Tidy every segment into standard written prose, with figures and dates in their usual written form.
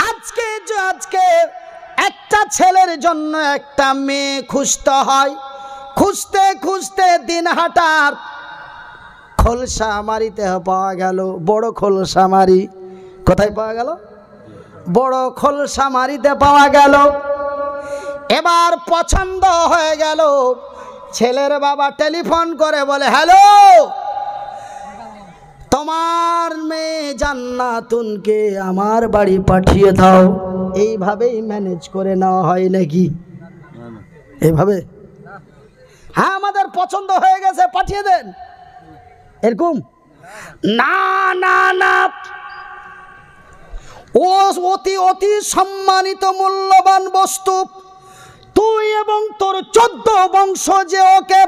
আজকে একটা ছেলের জন্য একটা মেয়ে খুঁজতে হয়, খুঁজতে খুঁজতে দিন হাঁটার খোলসামারিতে পাওয়া গেল, বড় খোলসামারি। কোথায় পাওয়া গেল? বড় খোলসামারিতে পাওয়া গেল। এবার পছন্দ হয়ে গেল। ছেলের বাবা টেলিফোন করে বলে, হ্যালো, তোমার মেয়ে জান্নাতুনকে আমার বাড়ি পাঠিয়ে দাও। এইভাবেই ম্যানেজ করে নেওয়া হয় নাকি? এইভাবে, হ্যাঁ আমাদের পছন্দ হয়ে গেছে, পাঠিয়ে দেন, এরকম না না না। ও অতি অতি সম্মানিত মূল্যবান বস্তু। তুই এবং তোর 14 বংশ যে ওকে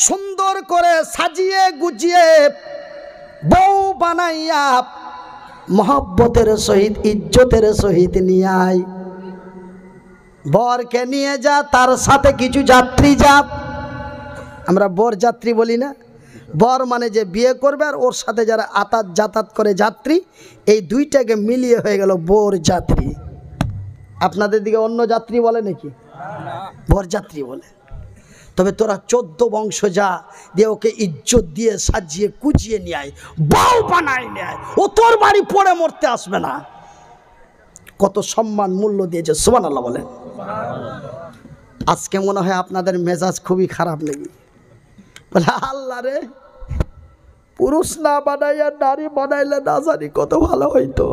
সুন্দর করে সাজিয়ে গুজিয়ে বউ বানাইয়া মহব্বতের সহিত ইজ্জতের সহিত নিয়ে আয়। বরকে নিয়ে যা, তার সাথে কিছু যাত্রী যা। আমরা বর যাত্রী বলি না? বর মানে যে বিয়ে করবে আর ওর সাথে যারা যাতায়াত করে যাত্রী, এই দুইটাকে মিলিয়ে হয়ে গেল বর যাত্রী। আপনাদের দিকে অন্য যাত্রী বলে নাকি? বর যাত্রী বলে। তবে তোরা 14 বংশ যা, দিয়ে ওকে ইজ্জত দিয়ে সাজিয়ে কুজিয়ে নিয়ে আয়, বউ বানায় নিয়ে আয়। ও তোর বাড়ি পড়ে মরতে আসবে না। কত সম্মান মূল্য দিয়েছে, সুবহানাল্লাহ বলেন। আজকে মনে হয় আপনাদের মেজাজ খুবই খারাপ নাকি? বলে আল্লাহ রে, পুরুষ না বানাইয়া নারী বানাইলে না জানি কত ভালো হইতো,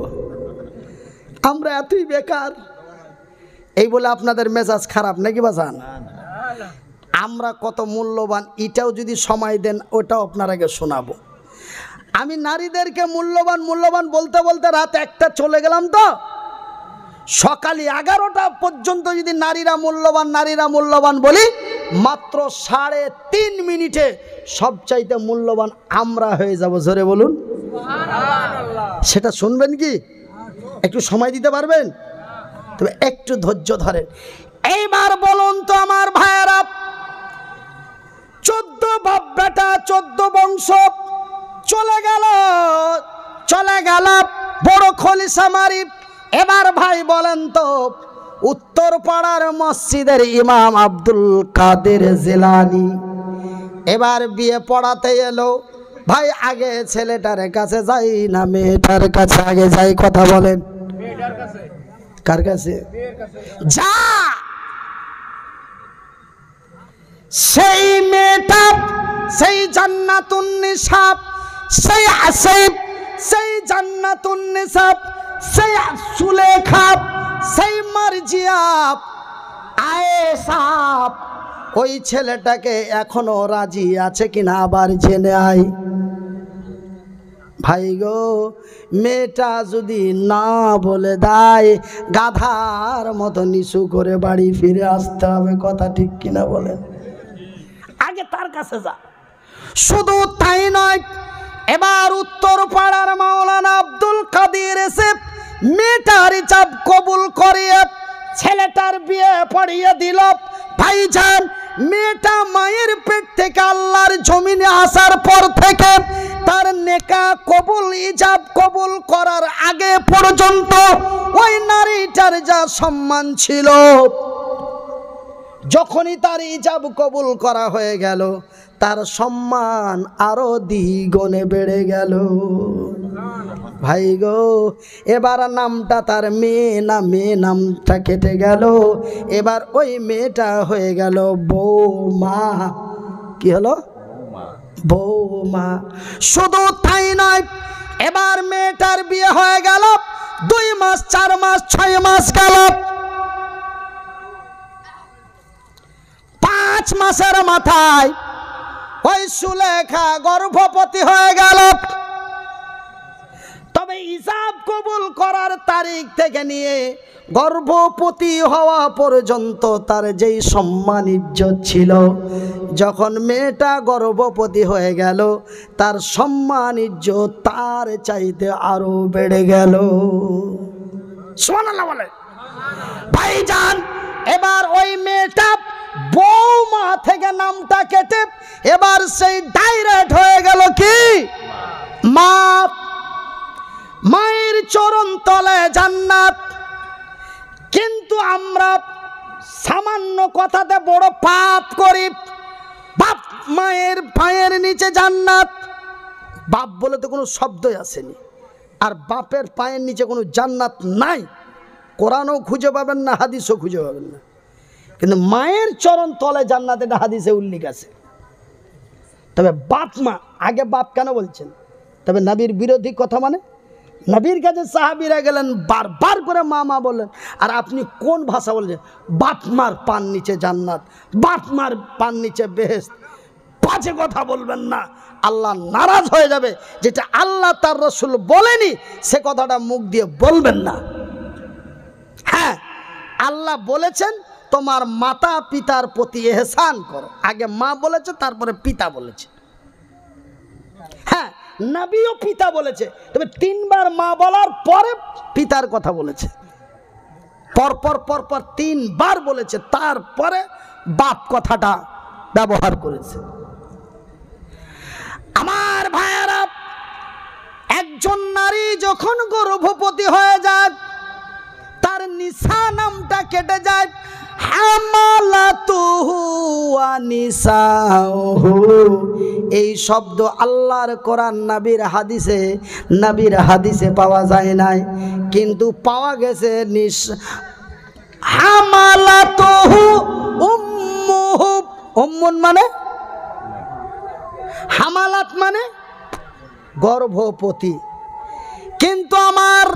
আমরা এতই বেকার। এই বলে আপনাদের মেজাজ খারাপ নাকি বাজান? আমরা কত মূল্যবান, এটাও যদি সময় দেন ওটাও আপনার আগে শোনাবো। আমি নারীদেরকে মূল্যবান মূল্যবান বলতে বলতে রাত 1টা চলে গেলাম। তো সকাল 11টা পর্যন্ত যদি নারীরা মূল্যবান বলি, মাত্র 3.5 মিনিটে সবচাইতে মূল্যবান আমরা হয়ে যাব। জোরে বলুন সুবহানাল্লাহ। সেটা শুনবেন কি? একটু সময় দিতে পারবেন? তবে একটু ধৈর্য ধরেন। এইবার বলুন তো আমার ভাইয়েরা, 14 বাপ বেটা 14 বংশ চলে গেল বড় খলিসামারি। এবার ভাই বলেন তো, উত্তর পাড়ার মসজিদের ইমাম আব্দুল কাদের জিলানী এবার বিয়ে পড়াতে এলো। ভাই আগে ছেলেটার কাছে যাই না মেয়েটার কাছে আগে যাই? কথা বলেন। কার কাছে যা? সেই মেয়েটা, সেই জান্নাতুন নিসা, সেই আসিফ, সেই জান্নাতুন নিসা, সেই সুলেখা, সেই মারজিয়া, আয়েশা, ওই ছেলেটাকে এখনো রাজি আছে কিনা আবার জেনে আয়। ভাই গো, মেয়েটা যদি না বলে দেয়, গাধার মতো নিচু করে বাড়ি ফিরে আসতে হবে। কথা ঠিক কিনা বলেন? আগে তার কাছে যা। শুধু তাই নয়, এবার উত্তর পাড়ার মাওলানা আব্দুল কাদের এসে মেয়েটার ইজাব কবুল করিয়ে ছেলেটার বিয়ে পড়িয়ে দিল। ভাইজান, মেয়েটা মায়ের পেট থেকে আল্লাহর জমিনে আসার পর থেকে তার নেকা কবুল ইজাব কবুল করার আগে পর্যন্ত ওই নারীটার যা সম্মান ছিল, যখনই তার ইজাব কবুল করা হয়ে গেল, তার সম্মান আরো দ্বিগুণে বেড়ে গেল। ভাই গো, এবার নামটা তার মেয়ে না, মেয়ে নামটা কেটে গেল। এবার ওই মেয়েটা হয়ে গেল বৌমা। কি হলো? বৌমা। শুধু তাই নয়, এবার মেয়েটার বিয়ে হয়ে গেল। 2 মাস 4 মাস 6 মাস গেল। 5 মাসের মাথায় ওই সুলেখা গর্ভবতী হয়ে গেল। তবে ইজাব কবুল করার তারিখ থেকে নিয়ে গর্ভবতী হওয়া পর্যন্ত তার যেই সম্মান ইজ্জত ছিল, যখন মেয়েটা গর্ভবতী হয়ে গেল, তার সম্মান ইজ্জত তার চাইতে আরো বেড়ে গেল। সুবহানাল্লাহ বলে। ভাইজান, এবার ওই মেয়েটা বৌমা থেকে নামটা কেটে এবার সেই ডাইরেক্ট হয়ে গেল কি মা। মায়ের চরণ তলে জান্নাত, জান্নাত। কিন্তু আমরা সামান্য কথাতে বড় পাপ করি। বাপ মায়ের পায়ের নিচে জান্নাত, বাপ বলে তো কোনো শব্দই আসেনি, আর বাপের পায়ের নিচে কোনো জান্নাত নাই। কোরআনও খুঁজে পাবেন না, হাদিসও খুঁজে পাবেন না। কিন্তু মায়ের চরণ তলে জান্নাত, এটা হাদিসে উল্লেখ আছে। তবে বাপ মা, আগে বাপ কেন বলছেন? তবে নবীর বিরোধী কথা, মানে নবীর কাছে সাহাবীরা গেলেন, বারবার করে মা মা বললেন, আর আপনি কোন ভাষা বলছেন? বাপ মার পান নিচে জান্নাত, বাপ মার পান নিচে বেহেশত। বাজে কথা বলবেন না, আল্লাহ নারাজ হয়ে যাবে। যেটা আল্লাহ তার রসুল বলেনি সে কথাটা মুখ দিয়ে বলবেন না। হ্যাঁ, আল্লাহ বলেছেন তোমার মাতা পিতার প্রতি ইহসান করো। আগে মা বলেছে, তারপরে পিতা বলেছে। হ্যাঁ, নবীও পিতা বলেছে, তবে তিনবার মা বলার পরে পিতার কথা বলেছে। পরপর পরপর তিনবার বলেছে, তারপরে বাপ কথাটা ব্যবহার করেছে। আমার ভাইয়েরা, একজন নারী যখন গর্ভবতী হয়ে যায়, তার নিসা নামটা কেটে যায়। হামালাতুহু ওয়া নিসাউহু, এই শব্দ আল্লাহর কোরআন নবীর হাদিসে পাওয়া যায় নাই, কিন্তু পাওয়া গেছে হামালাতুহু উম্মুহু। উম্মুন মানে হামালাত মানে গর্ভবতী। কিন্তু আমার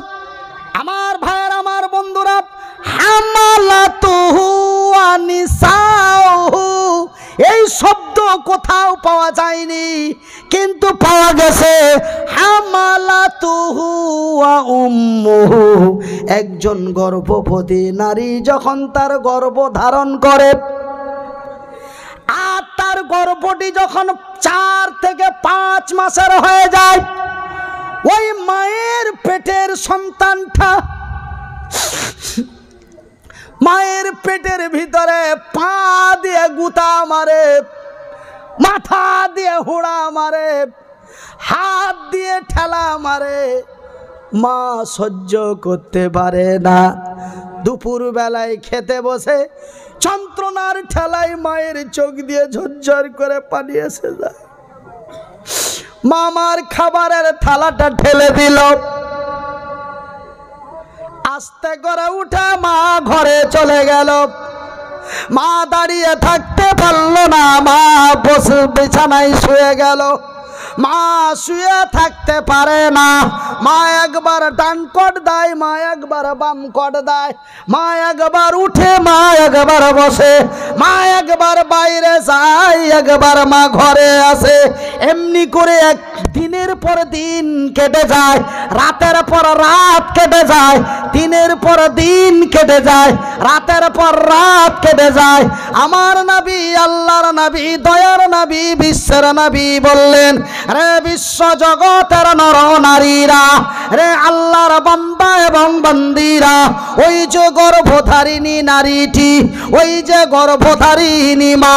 ভাইয়ের, আমার বন্ধুরা, হামালাতুহু ওয়া নিসাউহু এই শব্দ কোথাও পাওয়া যায়নি, কিন্তু পাওয়া গেছে হামালাতুহু ওয়া উম্মুহু। একজন গর্ভবতী নারী যখন তার গর্ভ ধারণ করে, আর তার গর্ভটি যখন 4 থেকে 5 মাসের হয়ে যায়, ওই মায়ের পেটের সন্তানটা মায়ের পেটের ভিতরে পা দিয়ে গুতা মারে, মাথা দিয়ে হুড়া মারে, হাত দিয়ে ঠেলা মারে। মা সহ্য করতে পারে না। দুপুর বেলায় খেতে বসে যন্ত্রণার ঠেলায় মায়ের চোখ দিয়ে ঝরঝর করে পানি এসে যায়। মামার খাবারের থালাটা ঠেলে দিল, আস্তে করে উঠে মা ঘরে চলে গেল। মা দাঁড়িয়ে থাকতে পারল না, মা বসে বিছানায় শুয়ে গেল। মা শুয়ে থাকতে পারে না। মা একবার ডান কট দেয়, মা একবার বাম কট দেয়। মা একবার উঠে, মা একবার বসে। মা একবার বাইরে যায়, একবার মা ঘরে আসে। এমনি করে এক দিনের পর দিন কেটে যায়, রাতের পর রাত কেটে যায়, দিনের পর দিন কেটে যায়, রাতের পর রাত কেটে যায়। আমার নবী, আল্লাহর নবী, দয়ার নবী, বিশ্বের নবী বললেন, রে বিশ্ব জগতের নর নারীরা, রে আল্লাহর বান্দা এবং বান্দিরা, ওই যে গর্ভধারিণী নারীটি, ওই যে গর্ভধারিণী মা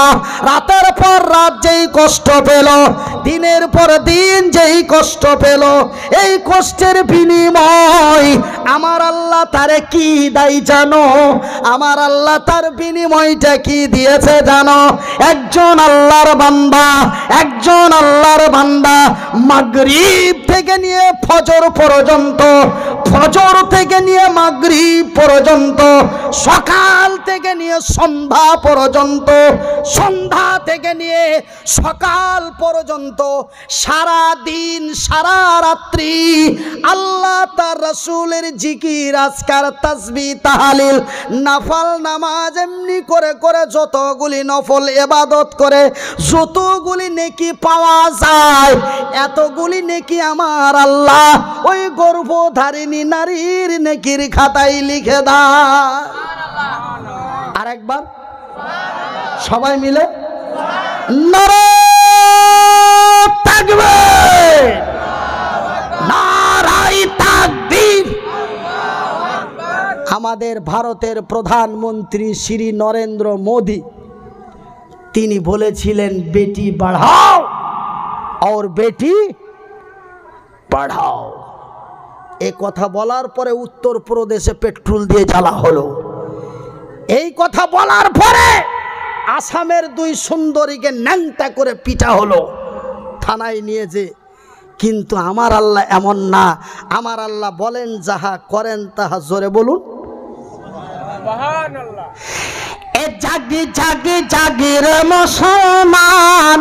রাতের পর রাত যেই কষ্ট পেল, দিনের পর দিন যেই কষ্ট পেল, এই কষ্টের বিনিময় আমার আল্লাহ তারে কি দেয় জানো? আমার আল্লাহ তার বিনিময়টা কি দিয়েছে জানো? একজন আল্লাহর বান্দা, একজন আল্লাহর বান্দা মাগরিব থেকে নিয়ে ফজর পর্যন্ত, ফজর থেকে নিয়ে মাগরিব পর্যন্ত, সকাল থেকে নিয়ে সন্ধ্যা পর্যন্ত, সন্ধ্যা থেকে নিয়ে সকাল পর্যন্ত, সারা দিন সারা রাত্রি আল্লাহ তার রাসূলের জিকির, আজকার, তাসবিহ, তাহলিল, নফল নামাজ এমনি করে করে যতগুলি নফল ইবাদত করে যতগুলি নেকি পাওয়া যায়, এতগুলি নেকি আমার আল্লাহ ওই গর্ভধারিণী নারীর নেকির খাতায় লিখে দেয়। আরেকবার সবাই মিলে নারায়ে তাকবীর, নারায়ে তাকবীর। আমাদের ভারতের প্রধানমন্ত্রী শ্রী নরেন্দ্র মোদি, তিনি বলেছিলেন বেটি বাড়াও और বেটি পড়াও। এই কথা বলার পরে উত্তরপ্রদেশে পেট্রোল দিয়ে জ্বালা হলো। এই কথা বলার পরে আসামের 2 সুন্দরীকে ন্যাংটা করে পিটা হলো, থানায় নিয়েছে। কিন্তু আমার আল্লাহ এমন না। আমার আল্লাহ বলেন যাহা করেন তাহা, জোরে বলুন সুবহানাল্লাহ। এ জাগি জাগি জাগি রে মুসলমান,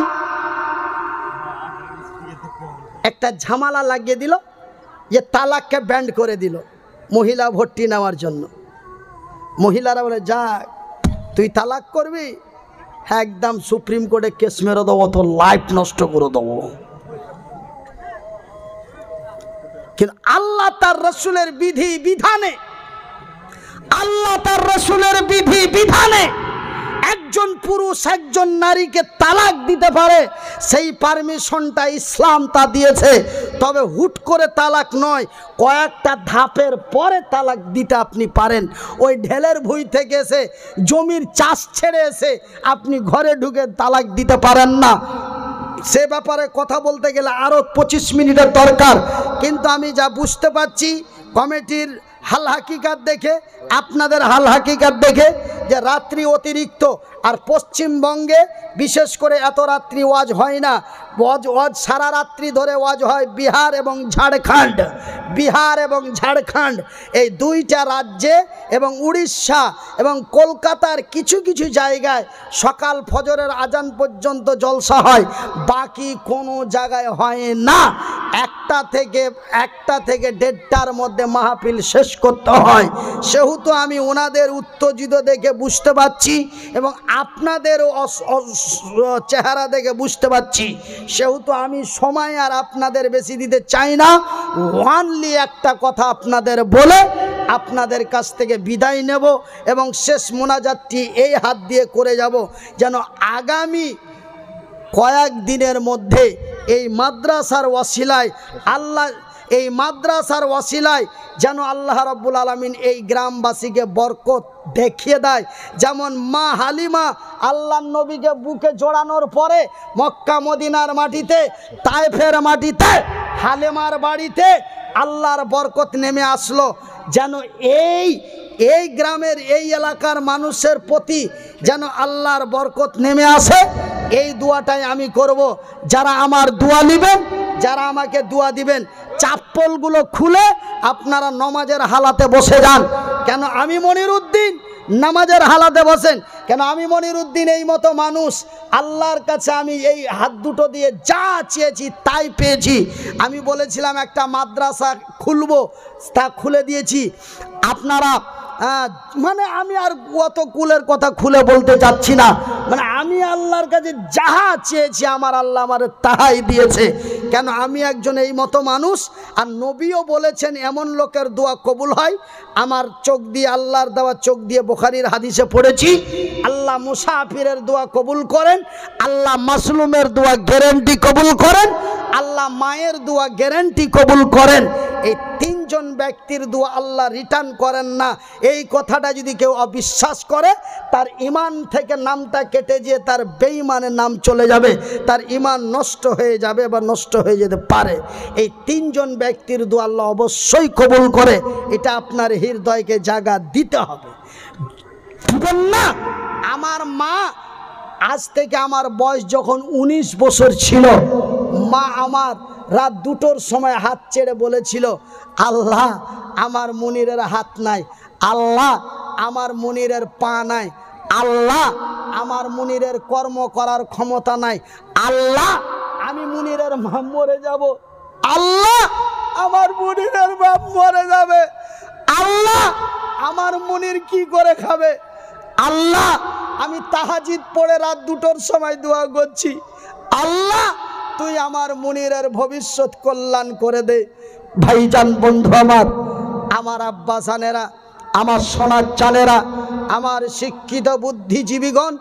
একটা ঝামেলা লাগিয়ে দিল যে তালাককে ব্যান্ড করে দিল মহিলা ভর্তি নেওয়ার জন্য। মহিলারা বলে, যা তুই তালাক করবি, একদম সুপ্রিম কোর্টে কেস মেরে দেবো, তো লাইফ নষ্ট করে দেবো। কিন্তু আল্লাহ তার রসুলের বিধি বিধানে, আল্লাহ তার রসুলের বিধি বিধানে একজন পুরুষ একজন নারীকে তালাক দিতে পারে, সেই পারমিশনটা ইসলাম তা দিয়েছে। তবে হুট করে তালাক নয়, কয়েকটা ধাপের পরে তালাক দিতে আপনি পারেন। ওই ঢেলের ভুঁই থেকে এসে, জমির চাষ ছেড়ে এসে আপনি ঘরে ঢুকে তালাক দিতে পারেন না। সে ব্যাপারে কথা বলতে গেলে আরও 25 মিনিটের দরকার। কিন্তু আমি যা বুঝতে পারছি কমিটির হাল হাকিকাত দেখে, আপনাদের হাল হাকিকাত দেখে, যে রাত্রি অতিরিক্ত, আর পশ্চিমবঙ্গে বিশেষ করে এত রাত্রি ওয়াজ হয় না। ওয়াজ সারা রাত্রি ধরে ওয়াজ হয় বিহার এবং ঝাড়খণ্ড। বিহার এবং ঝাড়খণ্ড এই 2টা রাজ্যে এবং উড়িষ্যা এবং কলকাতার কিছু কিছু জায়গায় সকাল ফজরের আজান পর্যন্ত জলসা হয়, বাকি কোনো জায়গায় হয় না। 1টা থেকে 1:30টার মধ্যে মাহফিল শেষ করতে হয়। সেহেতু আমি ওনাদের উত্তেজিত দেখে বুঝতে পারছি এবং আপনাদেরও চেহারা দেখে বুঝতে পারছি। সেহেতু আমি সময় আর আপনাদের বেশি দিতে চাই না। ওয়ানলি একটা কথা আপনাদের বলে আপনাদের কাছ থেকে বিদায় নেব এবং শেষ মোনাজাতটি এই হাত দিয়ে করে যাব, যেন আগামী কয়েক দিনের মধ্যে এই মাদ্রাসার ওয়াসিলায় এই মাদ্রাসার ওয়াসিলায় যেন আল্লাহ রাব্বুল আলামিন এই গ্রামবাসীকে বরকত দেখিয়ে দেয়। যেমন মা হালিমা আল্লাহর নবীকে বুকে জড়ানোর পরে মক্কা মদিনার মাটিতে, তায়েফের মাটিতে, হালিমার বাড়িতে আল্লাহর বরকত নেমে আসলো, যেন এই গ্রামের এই এলাকার মানুষের প্রতি যেন আল্লাহর বরকত নেমে আসে। এই দোয়াটাই আমি করব। যারা আমার দোয়া নেবেন, যারা আমাকে দোয়া দিবেন, চাপ্পলগুলো খুলে আপনারা নামাজের হালাতে বসে যান। কেন আমি মনিরউদ্দিন নামাজের হালাতে বসেন? কেন আমি মনিরউদ্দিন এই মতো মানুষ, আল্লাহর কাছে আমি এই হাত দুটো দিয়ে যা চেয়েছি তাই পেয়েছি। আমি বলেছিলাম একটা মাদ্রাসা খুলবো, তা খুলে দিয়েছি। আপনারা মানে আমি আর অত কুলের কথা খুলে বলতে যাচ্ছি না। মানে আমি আল্লাহর কাছে যাহা চেয়েছি আমার আল্লাহ আমার তাহাই দিয়েছে। কেন আমি একজন এই মতো মানুষ, আর নবীও বলেছেন এমন লোকের দোয়া কবুল হয়। আমার চোখ দিয়ে, আল্লাহর দেওয়া চোখ দিয়ে বুখারীর হাদিসে পড়েছি, আল্লাহ মুসাফিরের দোয়া কবুল করেন, আল্লাহ মাসলুমের দোয়া গ্যারান্টি কবুল করেন, আল্লাহ মায়ের দোয়া গ্যারান্টি কবুল করেন। এই 3জন ব্যক্তির দোয়া আল্লাহ রিটার্ন করেন না। এই কথাটা যদি কেউ অবিশ্বাস করে, তার ইমান থেকে নামটা কেটে যেয়ে তার বেঈমানের নাম চলে যাবে, তার ইমান নষ্ট হয়ে যাবে বা নষ্ট হয়ে যেতে পারে। এই 3জন ব্যক্তির দোয়া আল্লাহ অবশ্যই কবুল করে, এটা আপনার হৃদয়কে জায়গা দিতে হবে। না, আমার মা, আজ থেকে আমার বয়স যখন 19 বছর ছিল, মা আমার রাত 2টোর সময় হাত ছেড়ে বলেছিল, আল্লাহ আমার মুনিরের হাত নাই, আল্লাহ আমার মুনিরের পা নাই, আল্লাহ আমার মুনিরের কর্ম করার ক্ষমতা নাই, আল্লাহ আমি মুনিরের মা মরে যাব, আল্লাহ আমার মুনিরের বাপ মরে যাবে, আল্লাহ আমার মুনির কি করে খাবে, আল্লাহ আমি তাহাজ্জুদ পড়ে রাত 2টোর সময় দোয়া করছি, আল্লাহ তুই আমার মুনিরের ভবিষ্যৎ কল্যাণ করে দে। ভাইজান, বন্ধু আমার আব্বা জানেরা, আমার সোনার চালেরা, আমার শিক্ষিত বুদ্ধিজীবীগণ,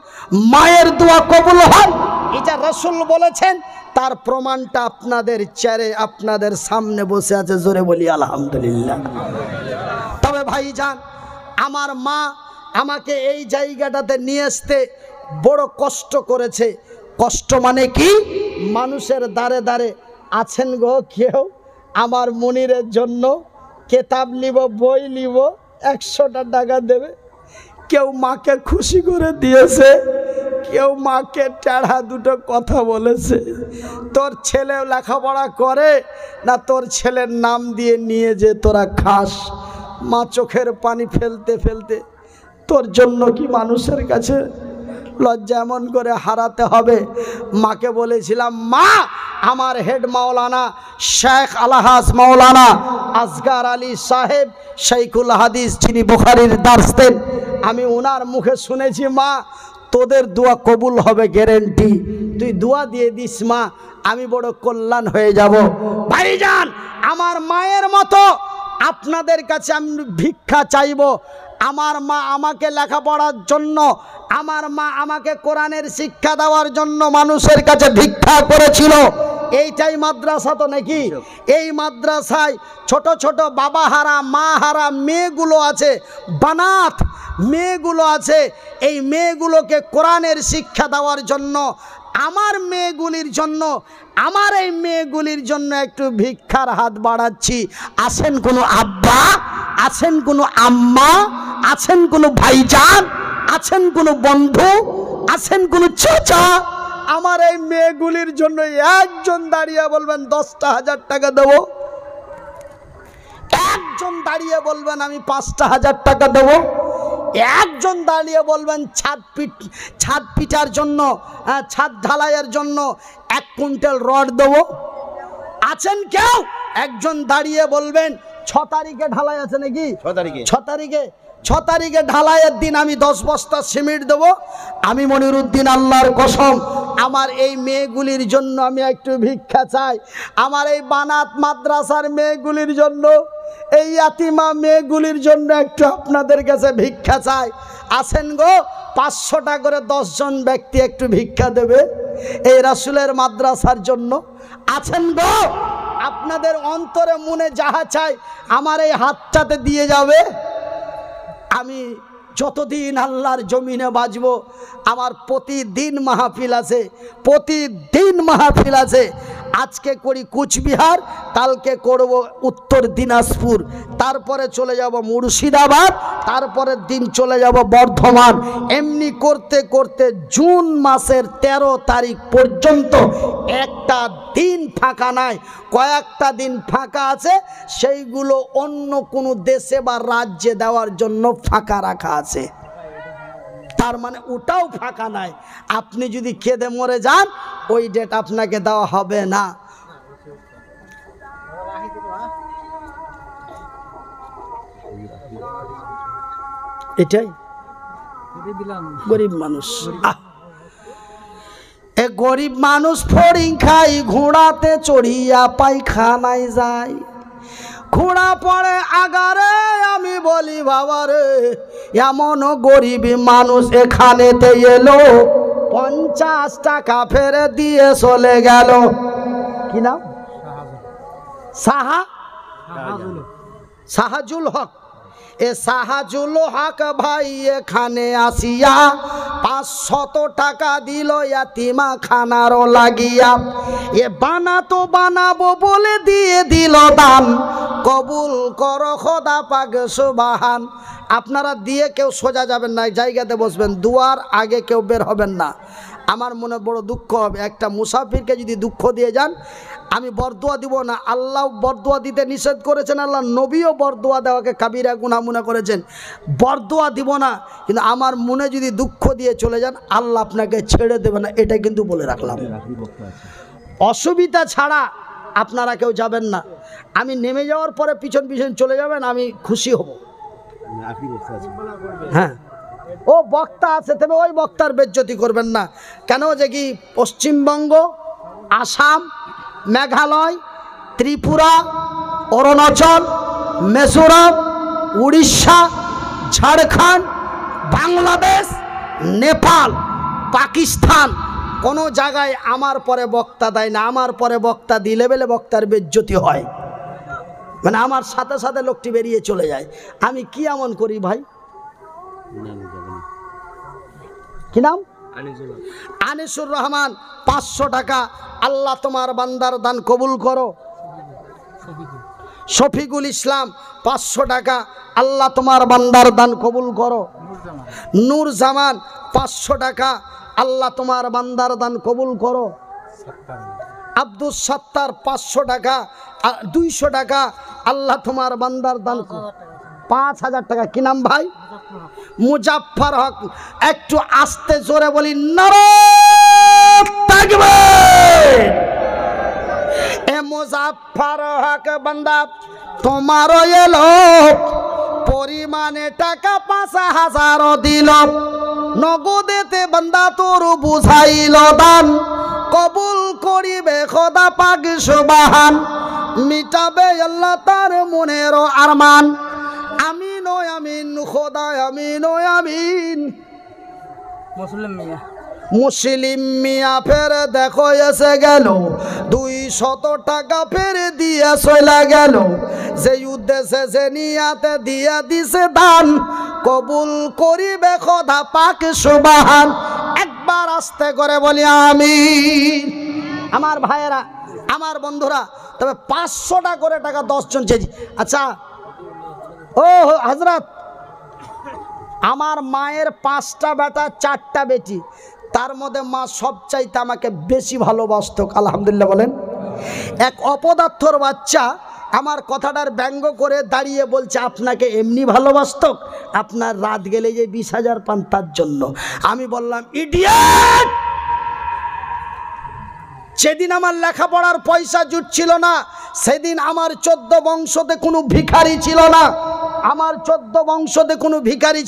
মায়ের দোয়া কবুল হয় এটা রাসূল বলেছেন। তার প্রমাণটা আপনাদের চেয়ারে, আপনাদের সামনে বসে আছে। জোরে বলি আলহামদুলিল্লাহ। তবে ভাইজান, আমার মা আমাকে এই জায়গাটাতে নিয়ে আসতে বড় কষ্ট করেছে। কষ্ট মানে কি? মানুষের দ্বারে দ্বারে আছেন গো কেউ আমার মুনিরের জন্য কেতাব নিব, বই নিব, 100টা টাকা দেবে। কেউ মাকে খুশি করে দিয়েছে, কেউ মাকে টেढ़া দুটো কথা বলেছে। তোর ছেলেও লেখাপড়া করে না, তোর ছেলের নাম দিয়ে নিয়ে যে তোরা খাস। মা চোখের পানি ফেলতে ফেলতে, তোর জন্য কি মানুষের কাছে লজ্জা এমন করে হারাতে হবে? মাকে বলেছিলাম, মা আমার হেড মাওলানা শেখ আলহাজ মাওলানা আসগার আলী সাহেব শাইখুল হাদিস, যিনি বুখারীর দার্স দেন, আমি ওনার মুখে শুনেছি, মা তোদের দোয়া কবুল হবে গ্যারেন্টি, তুই দোয়া দিয়ে দিস মা, আমি বড় কল্যাণ হয়ে যাব। ভাইজান, আমার মায়ের মতো আপনাদের কাছে আমি ভিক্ষা চাইব। আমার মা আমাকে লেখাপড়ার জন্য, আমার মা আমাকে কোরআনের শিক্ষা দেওয়ার জন্য মানুষের কাছে ভিক্ষা করেছিল। এইটাই মাদ্রাসা তো নাকি? এই মাদ্রাসায় ছোট ছোট বাবাহারা মাহারা মেয়েগুলো আছে, বানাত মেয়েগুলো আছে। এই মেয়েগুলোকে কোরআনের শিক্ষা দেওয়ার জন্য, আমার মেয়েগুলির জন্য, আমার এই মেয়েগুলির জন্য একটু ভিক্ষার হাত বাড়াচ্ছি। আছেন কোনো আব্বা, আছেন কোনো আম্মা, আছেন কোনো ভাইজান, আছেন কোনো বন্ধু, আছেন কোনো চাচা? আমার এই মেয়েগুলির জন্য একজন দাঁড়িয়ে বলবেন 10,000 টাকা দেবো, একজন দাঁড়িয়ে বলবেন আমি 5,000 টাকা দেবো, একজন দাঁড়িয়ে বলবেন ছাদ পিটার জন্য, ছাদ ঢালাইয়ের জন্য 1 কুইন্টাল রড দেবো। আছেন কেউ? একজন দাঁড়িয়ে বলবেন 6 তারিখে ঢালাই আছে নাকি? 6 তারিখে ঢালাইয়ের দিন আমি 10 বস্তা সিমেন্ট দেবো। আমি মনিরুদ্দিন আল্লাহর কসম, আমার এই মেয়েগুলির জন্য আমি একটু ভিক্ষা চাই। আমার এই বানাত মাদ্রাসার মেয়েগুলির জন্য, এই ইয়াতিমা মেয়েগুলির জন্য একটু আপনাদের কাছে ভিক্ষা চাই। আসেন গো, 500 টাকা করে 10 জন ব্যক্তি একটু ভিক্ষা দেবে এই রাসূলের মাদ্রাসার জন্য। আছেন গো? আপনাদের অন্তরে মনে যাহা চাই আমার এই হাতটাতে দিয়ে যাবে। আমি যতদিন আল্লাহর জমিনে বাঁচব, আমার প্রতিদিন মাহফিল আছে, প্রতিদিন মাহফিল আছে। আজকে করি কুচবিহার, কালকে করব উত্তর দিনাজপুর, তারপরে চলে যাব মুর্শিদাবাদ, তারপরের দিন চলে যাব বর্ধমান। এমনি করতে করতে জুন মাসের 13 তারিখ পর্যন্ত একটা দিন ফাঁকা নাই। কয়েকটা দিন ফাঁকা আছে, সেইগুলো অন্য কোনো দেশে বা রাজ্যে দেওয়ার জন্য ফাঁকা রাখা আছে। তার মানে ওটাও ফাঁকা নাই। আপনি যদি খেদে মরে যান, ওই ডেট আপনাকে দেওয়া হবে না। এটাই গরিব মানুষ। এ গরিব মানুষ ফড়িং খাই, ঘোড়াতে চড়িয়া পায়খানায় যায়। ঘোড়া পড়ে আগারে, আমি বলি বাবারে, এমন গরিব মানুষ এখানেতে এলো, 50 টাকা ফেরে দিয়ে চলে গেল। কি নাম? শাহাজুল হক। এ শাহাজুল হক ভাই এখানে আসিয়া 500 টাকা দিল ইয়াতিমা খানারও লাগিয়া। এ বানাতো বানাবো বলে দিয়ে দিল দান, কবুল করো খোদা পাক সুবহান। আপনারা দিয়ে কেউ সোজা যাবেন না, জায়গাতে বসবেন, দুয়ার আগে কেউ বের হবেন না। আমার মনে বড় দুঃখ হবে, একটা মুসাফিরকে যদি দুঃখ দিয়ে যান। আমি বরদোয়া দিব না, আল্লাহ বরদোয়া দিতে নিষেধ করেছেন, আল্লাহ নবীও বরদোয়া দেওয়াকে কাবিরা গুনাহ মনে করেছেন। বরদোয়া দিব না, কিন্তু আমার মনে যদি দুঃখ দিয়ে চলে যান, আল্লাহ আপনাকে ছেড়ে দেবে না, এটা কিন্তু বলে রাখলাম। অসুবিধা ছাড়া আপনারা কেউ যাবেন না। আমি নেমে যাওয়ার পরে পিছন পিছন চলে যাবেন, আমি খুশি হব। হ্যাঁ, ও বক্তা আছে, তবে ওই বক্তার বেজ্জতি করবেন না। কেন যে কি পশ্চিমবঙ্গ, আসাম, মেঘালয়, ত্রিপুরা, অরুণাচল, মিজোরাম, উড়িষ্যা, ঝাড়খণ্ড, বাংলাদেশ, নেপাল, পাকিস্তান, কোনো জায়গায় আমার পরে বক্তা দেয় না। আমার পরে বক্তা দিলে বেলে বক্তার বেজ্জতি হয়, মানে আমার সাথে সাথে লোকটি বেরিয়ে চলে যায়। আমি কি এমন করি ভাই? কি নাম? আনিসুর রহমান, 500 টাকা। আল্লাহ তোমার বান্দার দান কবুল করো। শফিকুল ইসলাম 500 টাকা, আল্লাহ তোমার বান্দার দান কবুল করো। নূর জামান 500 টাকা, আল্লাহ তোমার বান্দার দান কবুল করো। আব্দুল সত্তার 500 টাকা, 200 টাকা, আল্লাহ তোমার বান্দার দান করো। 5000 টাকা। কি নাম ভাই? মুজাফফর হক। একটু আস্তে জোরে বলি নারায়ে তাকবীর। এ মুজাফফর হক বান্দা তোমারও এলো পরিমাণে টাকা 5000 দিল, নগদেতে বান্দা তোর বুঝাইল দান, কবুল করিবে খোদা পাক সুবহান, মিটাবে আল্লাহ তার মনের আরমান। আমিন ও আমিন খোদা, আমিন ও আমিন। মুসলিম মিয়া ফের দেখো এসে গেল, 200 টাকা ফের দিয়ে চলে গেল, যে উদ্দেশ্যে যে নিয়াতে দিয়া দিছে দান, কবুল করিবে খোদা পাক সুবহান। একবার আস্তে করে বলি আমিন। আমার ভাইয়েরা, আমার বন্ধুরা, তবে 500 করে টাকা 10 জন চেয়েছি। আচ্ছা ও হযরত, আমার মায়ের 5টা বেটা 4টা বেটি, তার মধ্যে মা সবচাইতে আমাকে বেশি ভালোবাসত, আলহামদুলিল্লাহ বলেন। এক অপদার্থর বাচ্চা আমার কথাটার ব্যঙ্গ করে দাঁড়িয়ে বলছে আপনাকে এমনি ভালোবাসত, আপনার রাত গেলে যে 20,000 পান তার জন্য। আমি বললাম ইডিয়েট, সেদিন আমার লেখাপড়ার পয়সা জুটছিল না, সেদিন আমার 14 বংশতে কোনো ভিখারি ছিল না, আমার 14 বংশতে কোনো ভিখারি ছিল